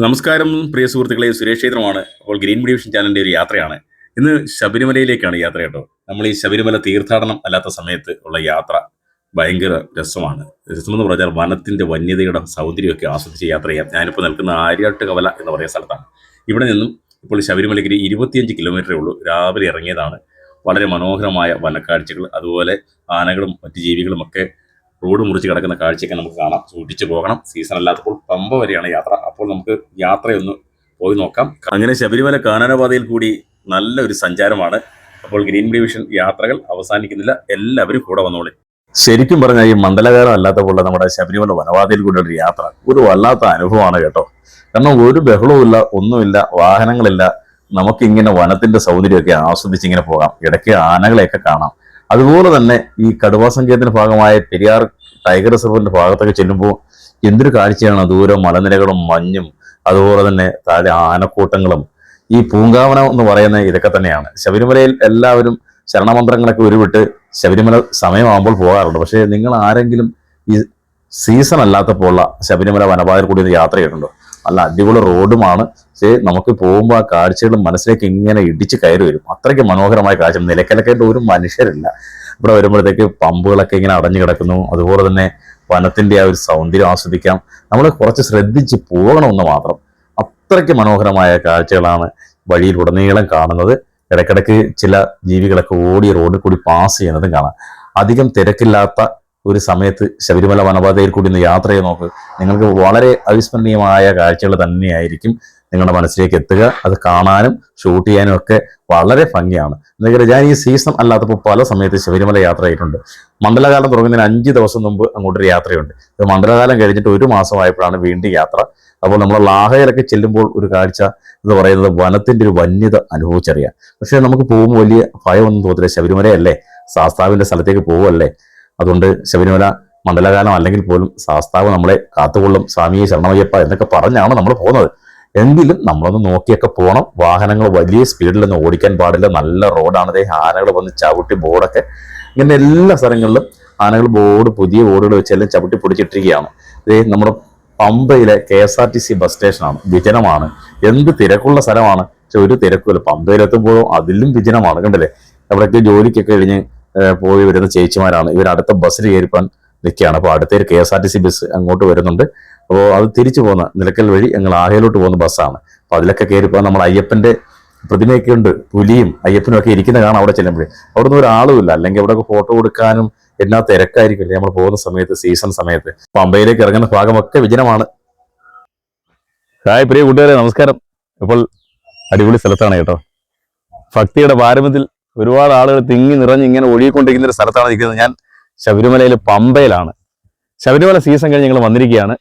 നമസ്കാരം പ്രിയ സുഹൃത്തുക്കളെ, സുരേഷ് ക്ഷേത്രമാണ്. അപ്പോൾ ഗ്രീൻ മീഡിയ വിഷൻ ചാനലിൻ്റെ ഒരു യാത്രയാണ്. ഇന്ന് ശബരിമലയിലേക്കാണ് യാത്ര കേട്ടോ. നമ്മൾ ഈ ശബരിമല തീർത്ഥാടനം അല്ലാത്ത സമയത്ത് ഉള്ള യാത്ര ഭയങ്കര രസമാണ്. രസമെന്ന് പറഞ്ഞാൽ വനത്തിൻ്റെ വന്യതയുടെ സൗന്ദര്യമൊക്കെ ആസ്വദിച്ച് യാത്ര ചെയ്യാം. ഞാനിപ്പോൾ നിൽക്കുന്ന ആര്യാട്ടുകവല എന്ന് പറയുന്ന സ്ഥലത്താണ്. ഇവിടെ നിന്നും ഇപ്പോൾ ശബരിമലയ്ക്ക് 25 കിലോമീറ്ററേ ഉള്ളൂ. രാവിലെ ഇറങ്ങിയതാണ്. വളരെ മനോഹരമായ വനക്കാഴ്ചകൾ, അതുപോലെ ആനകളും മറ്റ് ജീവികളും ഒക്കെ റോഡ് മുറിച്ച് കിടക്കുന്ന കാഴ്ചയൊക്കെ നമുക്ക് കാണാം. സൂക്ഷിച്ച് പോകണം. സീസൺ അല്ലാത്തപ്പോൾ പമ്പ വരെയാണ് യാത്ര. അപ്പോൾ നമുക്ക് യാത്രയൊന്ന് പോയി നോക്കാം. അങ്ങനെ ശബരിമല കാനനപാതയിൽ കൂടി നല്ലൊരു സഞ്ചാരമാണ്. അപ്പോൾ ഗ്രീൻ ഡിവിഷൻ യാത്രകൾ അവസാനിക്കുന്നില്ല. എല്ലാവരും കൂടെ വന്നോളി. ശരിക്കും പറഞ്ഞാൽ ഈ മണ്ഡലകാലം അല്ലാത്തപ്പോൾ നമ്മുടെ ശബരിമല വനപാതയിൽ കൂടിയുള്ള യാത്ര ഒരു വല്ലാത്ത അനുഭവമാണ് കേട്ടോ. കാരണം ഒരു ബഹളവും ഇല്ല, ഒന്നുമില്ല, വാഹനങ്ങളില്ല. നമുക്കിങ്ങനെ വനത്തിന്റെ സൗന്ദര്യമൊക്കെ ആസ്വദിച്ച് ഇങ്ങനെ പോകാം. ഇടയ്ക്ക് ആനകളെയൊക്കെ കാണാം. അതുപോലെ തന്നെ ഈ കടുവാ സങ്കേതത്തിന്റെ ഭാഗമായ പെരിയാർ ടൈഗർ റിസർവിന്റെ ഭാഗത്തൊക്കെ ചെല്ലുമ്പോൾ എന്തൊരു കാഴ്ചയാണ്. ദൂരം മലനിരകളും മഞ്ഞും, അതുപോലെ തന്നെ താഴെ ആനക്കൂട്ടങ്ങളും. ഈ പൂങ്കാവനം എന്ന് പറയുന്ന ഇതൊക്കെ തന്നെയാണ്. ശബരിമലയിൽ എല്ലാവരും ശരണമന്ത്രങ്ങളൊക്കെ ഉരുവിട്ട് ശബരിമല സമയമാകുമ്പോൾ പോകാറുണ്ട്. പക്ഷേ നിങ്ങൾ ആരെങ്കിലും ഈ സീസൺ അല്ലാത്തപ്പോൾ ശബരിമല വനപാതയിൽ കൂടി യാത്ര ചെയ്തിട്ടുണ്ടോ? നല്ല അടിപൊളി റോഡുമാണ്. പക്ഷേ നമുക്ക് പോകുമ്പോൾ ആ കാഴ്ചകളും മനസ്സിലേക്ക് ഇങ്ങനെ ഇടിച്ച് കയറി വരും. അത്രയ്ക്ക് മനോഹരമായ കാഴ്ച. നിലക്കലക്കായിട്ട് ഒരു മനുഷ്യരില്ല. ഇവിടെ വരുമ്പോഴത്തേക്ക് പമ്പുകളൊക്കെ ഇങ്ങനെ അടഞ്ഞു കിടക്കുന്നു. അതുപോലെ തന്നെ വനത്തിന്റെ ആ ഒരു സൗന്ദര്യം ആസ്വദിക്കാം. നമ്മൾ കുറച്ച് ശ്രദ്ധിച്ച് പോകണമെന്ന് മാത്രം. അത്രയ്ക്ക് മനോഹരമായ കാഴ്ചകളാണ് വഴിയിലുടനീളം കാണുന്നത്. ഇടയ്ക്കിടയ്ക്ക് ചില ജീവികളൊക്കെ ഓടി റോഡിൽ കൂടി പാസ് ചെയ്യുന്നതും കാണാം. അധികം തിരക്കില്ലാത്ത ഒരു സമയത്ത് ശബരിമല വനപാതയിൽ കൂടി ഒന്ന് യാത്ര ചെയ്ത് നോക്ക്. നിങ്ങൾക്ക് വളരെ അവിസ്മരണീയമായ കാഴ്ചകൾ തന്നെയായിരിക്കും നിങ്ങളുടെ മനസ്സിലേക്ക് എത്തുക. അത് കാണാനും ഷൂട്ട് ചെയ്യാനും ഒക്കെ വളരെ ഭംഗിയാണ്. എന്നുവെച്ചാൽ ഞാൻ ഈ സീസൺ അല്ലാത്തപ്പോൾ പല സമയത്ത് ശബരിമല യാത്ര ചെയ്തിട്ടുണ്ട്. മണ്ഡലകാലം തുടങ്ങുന്നതിന് 5 ദിവസം മുമ്പ് അങ്ങോട്ടൊരു യാത്രയുണ്ട്. ഇത് മണ്ഡലകാലം കഴിഞ്ഞിട്ട് 1 മാസമായപ്പോഴാണ് വീണ്ടും യാത്ര. അപ്പോൾ നമ്മൾ ലാഹയിലൊക്കെ ചെല്ലുമ്പോൾ ഒരു കാഴ്ച എന്ന് പറയുന്നത് വനത്തിന്റെ ഒരു വന്യത അനുഭവിച്ചറിയാം. പക്ഷെ നമുക്ക് പോകുമ്പോൾ വലിയ ഭയമൊന്നും തോന്നില്ല. ശബരിമലയല്ലേ, ശാസ്താവിന്റെ സ്ഥലത്തേക്ക് പോകുമല്ലേ. അതുകൊണ്ട് ശബരിമല മണ്ഡലകാലം അല്ലെങ്കിൽ പോലും ശാസ്താവ് നമ്മളെ കാത്തുകൊള്ളും, സ്വാമിയെ ശരണമയ്യപ്പ എന്നൊക്കെ പറഞ്ഞാണ് നമ്മൾ പോകുന്നത്. എങ്കിലും നമ്മളൊന്ന് നോക്കിയൊക്കെ പോകണം. വാഹനങ്ങൾ വലിയ സ്പീഡിലൊന്നും ഓടിക്കാൻ പാടില്ല. നല്ല റോഡാണ്. ആനകൾ വന്ന് ചവിട്ടി ബോർഡൊക്കെ ഇങ്ങനെ എല്ലാ സ്ഥലങ്ങളിലും ആനകൾ പുതിയ ബോർഡുകൾ വെച്ചെല്ലാം ചവിട്ടി പൊടിച്ചിട്ടിരിക്കുകയാണ്. നമ്മുടെ പമ്പയിലെ KSRTC ബസ് സ്റ്റേഷനാണ്. വിജനമാണ്. എന്ത് തിരക്കുള്ള സ്ഥലമാണ്. പക്ഷെ ഒരു തിരക്കുമില്ല. പമ്പയിലെത്തുമ്പോഴും അതിലും വിജനമാണ്. കണ്ടില്ലേ, അവിടേക്ക് ജോലിക്കൊക്കെ കഴിഞ്ഞ് പോയി വരുന്ന ചേച്ചിമാരാണ്. ഇവർ അടുത്ത ബസ്സിൽ കയറിപ്പാൻ നിൽക്കുകയാണ്. അപ്പോൾ അടുത്തൊരു KSRTC ബസ് അങ്ങോട്ട് വരുന്നുണ്ട്. അപ്പോൾ അത് തിരിച്ചു പോകുന്ന നിലക്കൽ വഴി ഞങ്ങൾ ആഹയിലോട്ട് പോകുന്ന ബസ്സാണ്. അപ്പോൾ അതിലൊക്കെ കയറിപ്പോൾ നമ്മൾ അയ്യപ്പന്റെ പ്രതിമയൊക്കെ ഉണ്ട്. പുലിയും അയ്യപ്പനും ഒക്കെ ഇരിക്കുന്ന കാണാം അവിടെ ചെല്ലുമ്പോഴേ. അവിടെ നിന്ന് ഒരാളുമില്ല. അല്ലെങ്കിൽ അവിടെ ഫോട്ടോ കൊടുക്കാനും എന്നാ തിരക്കായിരിക്കില്ലേ നമ്മൾ പോകുന്ന സമയത്ത്, സീസൺ സമയത്ത്. പമ്പയിലേക്ക് ഇറങ്ങുന്ന ഭാഗമൊക്കെ വിജനമാണ്. ഹായ് പ്രിയ കൂട്ടുകാരെ, നമസ്കാരം. ഇപ്പോൾ അടിപൊളി സ്ഥലത്താണ് കേട്ടോ. ഭക്തിയുടെ പാരമ്യത്തിൽ ഒരുപാട് ആളുകൾ തിങ്ങി നിറഞ്ഞ് ഇങ്ങനെ ഒഴുകിക്കൊണ്ടിരിക്കുന്ന ഒരു സ്ഥലത്താണ് നിൽക്കുന്നത്. ഞാൻ ശബരിമലയിൽ പമ്പയിലാണ്. ശബരിമല സീസൺ കഴിഞ്ഞ് ഞങ്ങൾ വന്നിരിക്കുകയാണ്.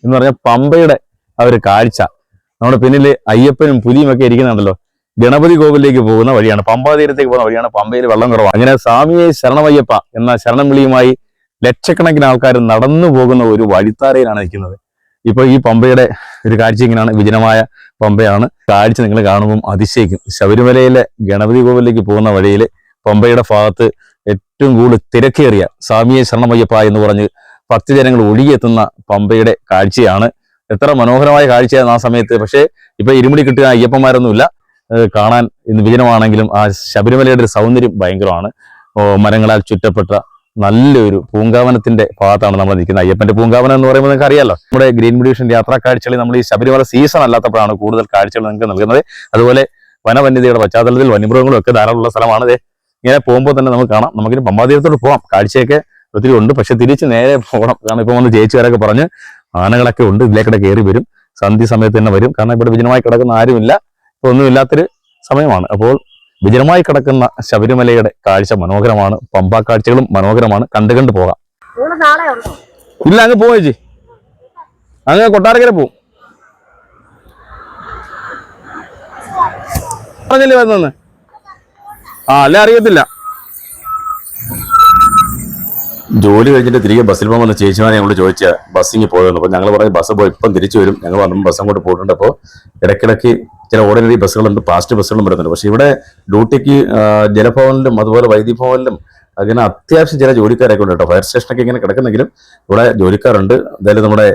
എന്ന് പറഞ്ഞാൽ പമ്പയുടെ ആ ഒരു കാഴ്ച. നമ്മുടെ പിന്നിൽ അയ്യപ്പനും പുലിയും ഒക്കെ ഇരിക്കുന്നുണ്ടല്ലോ. ഗണപതി കോവിലേക്ക് പോകുന്ന വഴിയാണ്, പമ്പാ തീരത്തേക്ക് പോകുന്ന വഴിയാണ്. പമ്പയിൽ വെള്ളം കുറവാണ്. അങ്ങനെ സ്വാമിയെ ശരണമയ്യപ്പ എന്ന ശരണം വിളിയുമായി ലക്ഷക്കണക്കിന് ആൾക്കാർ നടന്നു പോകുന്ന ഒരു വഴിത്താരയിലാണ് നിൽക്കുന്നത്. ഇപ്പൊ ഈ പമ്പയുടെ ഒരു കാഴ്ച ഇങ്ങനെയാണ്. വിജനമായ പമ്പയാണ്. കാഴ്ച നിങ്ങൾ കാണുമ്പോൾ അതിശയിക്കും. ശബരിമലയിലെ ഗണപതി കോവിലേക്ക് പോകുന്ന വഴിയിൽ പമ്പയുടെ ഭാഗത്ത് ഏറ്റവും കൂടുതൽ തിരക്കേറിയ സ്വാമിയെ ശരണമയ്യപ്പ എന്ന് പറഞ്ഞ് ഭക്തജനങ്ങൾ ഒഴുകിയെത്തുന്ന പമ്പയുടെ കാഴ്ചയാണ്. എത്ര മനോഹരമായ കാഴ്ചയാണ് ആ സമയത്ത്. പക്ഷേ ഇപ്പൊ ഇരുമുടി കിട്ടുക അയ്യപ്പന്മാരൊന്നുമില്ല. കാണാൻ ഇന്ന് വിജനമാണെങ്കിലും ആ ശബരിമലയുടെ ഒരു സൗന്ദര്യം ഭയങ്കരമാണ്. മരങ്ങളാൽ ചുറ്റപ്പെട്ട നല്ലൊരു പൂങ്കാവനത്തിന്റെ ഭാഗത്താണ് നമ്മൾ നിൽക്കുന്നത്. അയ്യപ്പന്റെ പൂങ്കാവനം എന്ന് പറയുമ്പോൾ നിങ്ങൾക്ക് അറിയാലോ. നമ്മുടെ ഗ്രീൻ ഡിവിഷൻ യാത്രാ കാഴ്ചകളിൽ നമ്മൾ ഈ ശബരിമല സീസൺ അല്ലാത്തപ്പോഴാണ് കൂടുതൽ കാഴ്ചകൾ നിങ്ങൾക്ക് നൽകുന്നത്. അതുപോലെ വനവന്യതയുടെ പശ്ചാത്തലത്തിൽ വന്യമൃഗങ്ങളും ഒക്കെ ധാരാളമുള്ള സ്ഥലമാണ്. ഇങ്ങനെ പോകുമ്പോൾ തന്നെ നമുക്ക് കാണാം. നമുക്കിനി പമ്പാതീരത്തോട്ട് പോകാം. കാഴ്ചയൊക്കെ ഒത്തിരി ഉണ്ട്. പക്ഷെ തിരിച്ച് നേരെ പോകണം. കാരണം ഇപ്പൊ വന്ന് ചേച്ചിമാരൊക്കെ പറഞ്ഞ് ആനകളൊക്കെ ഉണ്ട്, ഇതിലേക്കിടെ കയറി വരും. സന്ധ്യ സമയത്ത് തന്നെ വരും. കാരണം ഇവിടെ വിജനമായി കിടക്കുന്ന ആരുമില്ല. ഇപ്പൊ ഒന്നുമില്ലാത്തൊരു സമയമാണ്. അപ്പോൾ വിജനമായി കിടക്കുന്ന ശബരിമലയുടെ കാഴ്ച മനോഹരമാണ്. പമ്പാ കാഴ്ചകളും മനോഹരമാണ്. കണ്ടു പോകാം. ഇല്ല, അങ്ങ് പോവാ ചേച്ചി. അങ്ങ് കൊട്ടാരക്കര പോവും. പറഞ്ഞല്ലേ വന്നെന്ന്? അല്ലേ അറിയത്തില്ല. ജോലി കഴിഞ്ഞിട്ട് തിരികെ ബസ്സിൽ പോകുന്ന ചേച്ചിമാരെ ഞങ്ങൾ ചോദിച്ച ബസ്സിങ് പോയെന്ന്. അപ്പോൾ ഞങ്ങൾ പറഞ്ഞ ബസ് പോയി ഇപ്പം തിരിച്ചു വരും. ഞങ്ങൾ വന്നപ്പോൾ ബസ് അങ്ങോട്ട് പോയിട്ടുണ്ട്. അപ്പോൾ ഇടയ്ക്കിടയ്ക്ക് ചില ഓർഡിനറി ബസ്സുകളുണ്ട്, ഫാസ്റ്റ് ബസ്സുകളും വരുന്നുണ്ട്. പക്ഷെ ഇവിടെ ഡ്യൂട്ടിക്ക് ജലഭവനിലും അതുപോലെ വൈദ്യുതി ഭവനിലും അങ്ങനെ അത്യാവശ്യം ചില ജോലിക്കാരൊക്കെ ഉണ്ട് കേട്ടോ. ഫയർ സ്റ്റേഷനൊക്കെ ഇങ്ങനെ കിടക്കുന്നെങ്കിലും ഇവിടെ ജോലിക്കാരുണ്ട്. എന്തായാലും നമ്മുടെ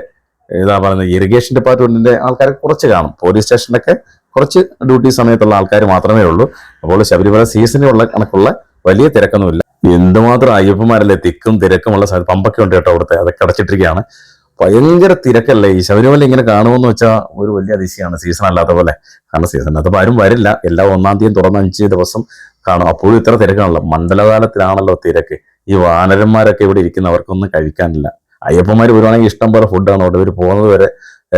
ഇതാ പറയുന്നത് ഇറിഗേഷൻ ഡിപ്പാർട്ട്മെന്റിന്റെ ആൾക്കാരെ കുറച്ച് കാണും. പോലീസ് സ്റ്റേഷനിലൊക്കെ കുറച്ച് ഡ്യൂട്ടി സമയത്തുള്ള ആൾക്കാർ മാത്രമേ ഉള്ളൂ. അപ്പോൾ ശബരിമല സീസണിലുള്ള കണക്കുള്ള വലിയ തിരക്കൊന്നുമില്ല. എന്തുമാത്രം അയ്യപ്പന്മാരല്ലേ, തിക്കും തിരക്കുമുള്ള പമ്പൊക്കെ ഉണ്ട് കേട്ടോ അവിടുത്തെ, അതൊക്കെ അടച്ചിട്ടിരിക്കുകയാണ്. ഭയങ്കര തിരക്കല്ലേ ഈ ശബരിമല. ഇങ്ങനെ കാണുമെന്ന് വെച്ചാൽ ഒരു വലിയ അതിശയാണ്, സീസൺ അല്ലാത്ത പോലെ. കാരണം സീസണിനകത്ത് ആരും വരില്ല, എല്ലാ 1-ാം തീയതി തുറന്ന് 5 ദിവസം കാണും. അപ്പോഴും ഇത്ര തിരക്കാണല്ലോ. മണ്ഡലകാലത്തിലാണല്ലോ തിരക്ക്. ഈ വാനരന്മാരൊക്കെ ഇവിടെ ഇരിക്കുന്നവർക്കൊന്നും കഴിക്കാനില്ല. അയ്യപ്പന്മാർ വരുവാണെങ്കിൽ ഇഷ്ടം പോലെ ഫുഡാണ് അവിടെ. ഇവർ പോകുന്നത് വരെ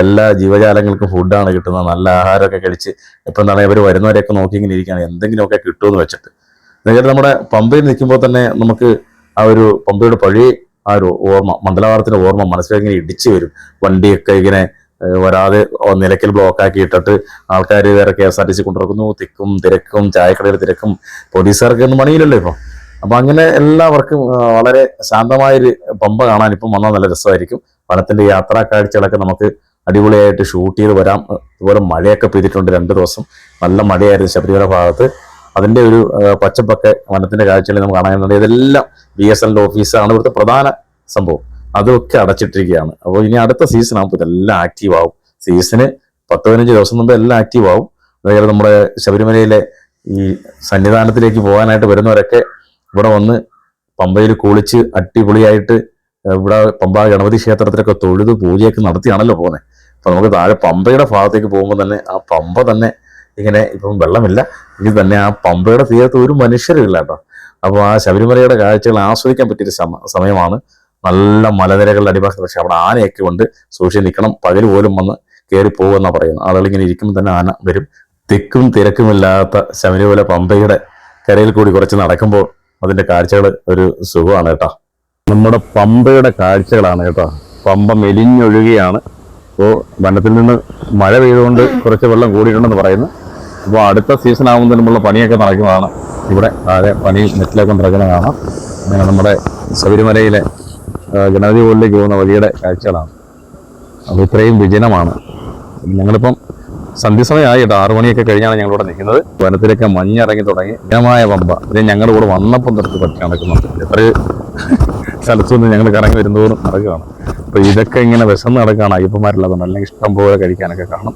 എല്ലാ ജീവജാലങ്ങൾക്കും ഫുഡാണ് കിട്ടുന്നത്. നല്ല ആഹാരമൊക്കെ കഴിച്ച് ഇപ്പം എന്താണ് ഇവർ വരുന്നവരെയൊക്കെ നോക്കി ഇങ്ങനെ ഇരിക്കുകയാണ്, എന്തെങ്കിലുമൊക്കെ കിട്ടുമെന്ന് വെച്ചിട്ട്. എന്നുവെച്ചാൽ നമ്മുടെ പമ്പയിൽ നിൽക്കുമ്പോൾ തന്നെ നമുക്ക് ആ ഒരു പമ്പയുടെ പഴയ ആ ഒരു ഓർമ്മ, മണ്ഡലകാലത്തിന്റെ ഓർമ്മ മനസ്സിലേക്ക് ഇങ്ങനെ ഇടിച്ചു വരും. വണ്ടിയൊക്കെ ഇങ്ങനെ വരാതെ നിലയ്ക്കൽ ബ്ലോക്കാക്കി ഇട്ടിട്ട് ആൾക്കാർ വേറെ KSRTC കൊണ്ടിറക്കുന്നു. തിക്കും തിരക്കും, ചായക്കടയുടെ തിരക്കും. പോലീസുകാർക്ക് ഒന്നും പണിയില്ലല്ലോ ഇപ്പം. അപ്പൊ അങ്ങനെ എല്ലാവർക്കും വളരെ ശാന്തമായൊരു പമ്പ കാണാൻ ഇപ്പം വന്നാൽ നല്ല രസമായിരിക്കും. വനത്തിന്റെ യാത്രാ കാഴ്ചകളൊക്കെ നമുക്ക് അടിപൊളിയായിട്ട് ഷൂട്ട് ചെയ്ത് വരാം. അതുപോലെ മഴയൊക്കെ പെയ്തിട്ടുണ്ട് 2 ദിവസം, നല്ല മഴയായിരുന്നു ശബരിമല ഭാഗത്ത്. അതിന്റെ ഒരു പച്ചപ്പൊക്കെ വനത്തിന്റെ കാഴ്ചകൾ നമുക്ക് കാണാനുണ്ട്. ഇതെല്ലാം BSNL ഓഫീസാണ് ഇവിടുത്തെ പ്രധാന സംഭവം. അതൊക്കെ അടച്ചിട്ടിരിക്കുകയാണ്. അപ്പോൾ ഇനി അടുത്ത സീസൺ ആകുമ്പോൾ ഇതെല്ലാം ആക്റ്റീവ് ആവും. സീസണ് 10-15 ദിവസം മുമ്പ് എല്ലാം ആക്റ്റീവ് ആവും. അതുപോലെ നമ്മുടെ ശബരിമലയിലെ ഈ സന്നിധാനത്തിലേക്ക് പോകാനായിട്ട് വരുന്നവരൊക്കെ ഇവിടെ വന്ന് പമ്പയിൽ കുളിച്ച് അടിപൊളിയായിട്ട് ഇവിടെ പമ്പ ഗണപതി ക്ഷേത്രത്തിലൊക്കെ തൊഴുത് പൂജയൊക്കെ നടത്തിയാണല്ലോ പോകുന്നത്. അപ്പൊ നമുക്ക് താഴെ പമ്പയുടെ ഭാഗത്തേക്ക് പോകുമ്പോൾ തന്നെ ആ പമ്പ തന്നെ ഇങ്ങനെ, ഇപ്പം വെള്ളമില്ല എങ്കിൽ തന്നെ ആ പമ്പയുടെ തീരത്ത് ഒരു മനുഷ്യരില്ല കേട്ടോ. അപ്പോൾ ആ ശബരിമലയുടെ കാഴ്ചകൾ ആസ്വദിക്കാൻ പറ്റിയൊരു സമയമാണ്. നല്ല മലനിരകളുടെ അടിഭാഗത്ത്, പക്ഷെ അവിടെ ആനയൊക്കെ ഉണ്ട്, സൂക്ഷിച്ച് നിൽക്കണം. പകൽ പോലും വന്ന് കയറി പോകുമെന്നാണ് പറയുന്നത്. ആളുകൾ ഇങ്ങനെ ഇരിക്കുമ്പോൾ തന്നെ ആന വരും. തിക്കും തിരക്കുമില്ലാത്ത ശബരിമല പമ്പയുടെ കരയിൽ കൂടി കുറച്ച് നടക്കുമ്പോൾ അതിന്റെ കാഴ്ചകൾ ഒരു സുഖമാണ് കേട്ടോ. നമ്മുടെ പമ്പയുടെ കാഴ്ചകളാണ് കേട്ടോ. പമ്പ മെലിഞ്ഞൊഴുകിയാണ്. അപ്പോൾ വനത്തിൽ നിന്ന് മഴ പെയ്തുകൊണ്ട് കുറച്ച് വെള്ളം കൂടിയിട്ടുണ്ടെന്ന് പറയുന്നു. അപ്പോൾ അടുത്ത സീസൺ ആകുന്നതിനുള്ള പണിയൊക്കെ നടക്കുന്നതാണ്. ഇവിടെ താഴെ പണി നെറ്റിലൊക്കെ നടക്കുന്ന കാണാം. അങ്ങനെ നമ്മുടെ ശബരിമലയിലെ ഗണപതി കോവിലേക്ക് പോകുന്ന വഴിയുടെ കാഴ്ചകളാണ്. അപ്പോൾ ഇത്രയും വിജനമാണ്. ഞങ്ങളിപ്പം സന്ധ്യസമയമായി കേട്ടോ, 6 മണിയൊക്കെ കഴിഞ്ഞാണ് ഞങ്ങളിവിടെ നിൽക്കുന്നത്. വനത്തിലൊക്കെ മഞ്ഞിറങ്ങി തുടങ്ങി. വിജനമായ പമ്പ. ഇത് ഞങ്ങളുടെ കൂടെ വന്നപ്പം തൊട്ട് പറ്റി നടക്കുന്നുണ്ട്. എത്രയോ സ്ഥലത്തുനിന്ന് ഞങ്ങൾ കറങ്ങി വരുന്നതോറും നടക്കുകയാണ്. അപ്പോൾ ഇതൊക്കെ ഇങ്ങനെ വിശന്ന് നടക്കുകയാണ് അയ്യപ്പന്മാരുള്ളതുകൊണ്ട്, അല്ലെങ്കിൽ ഇഷ്ടം പോലെ കഴിക്കാനൊക്കെ കാണും.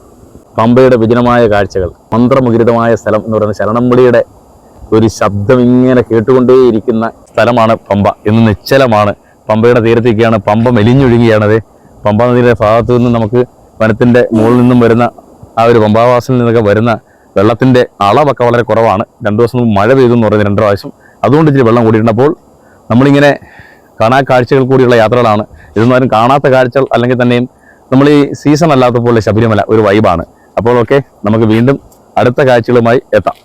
പമ്പയുടെ വിജനമായ കാഴ്ചകൾ, മന്ത്രമുഖരിതമായ സ്ഥലം എന്ന് പറയുന്നത് ശരണംവിളിയുടെ ഒരു ശബ്ദം ഇങ്ങനെ കേട്ടുകൊണ്ടേയിരിക്കുന്ന സ്ഥലമാണ് പമ്പ. ഇന്ന് നിശ്ചലമാണ്. പമ്പയുടെ തീരത്തേക്കാണ്. പമ്പ മെലിഞ്ഞൊഴുകിയാണത്. പമ്പ നദിയുടെ ഭാഗത്തു നിന്ന് നമുക്ക് വനത്തിന്റെ മുകളിൽ നിന്നും വരുന്ന ആ ഒരു പമ്പാവാസിൽ നിന്നൊക്കെ വരുന്ന വെള്ളത്തിന്റെ അളവൊക്കെ വളരെ കുറവാണ്. 2 ദിവസം മുമ്പ് മഴ പെയ്തു എന്ന് പറയുന്നത് 2 പ്രാവശ്യം. അതുകൊണ്ട് ഇച്ചിരി വെള്ളം കൂടിയിട്ടുണ്ട്. അപ്പോൾ നമ്മളിങ്ങനെ കാണാ കാഴ്ചകൾ കൂടിയുള്ള യാത്രകളാണ്. ഇതൊന്നും ആരും കാണാത്ത കാഴ്ചകൾ, അല്ലെങ്കിൽ തന്നെയും നമ്മൾ ഈ സീസൺ അല്ലാത്ത പോലെ ശബരിമല ഒരു വൈബാണ്. അപ്പോൾ ഓക്കെ, നമുക്ക് വീണ്ടും അടുത്ത കാഴ്ചകളുമായി എത്താം.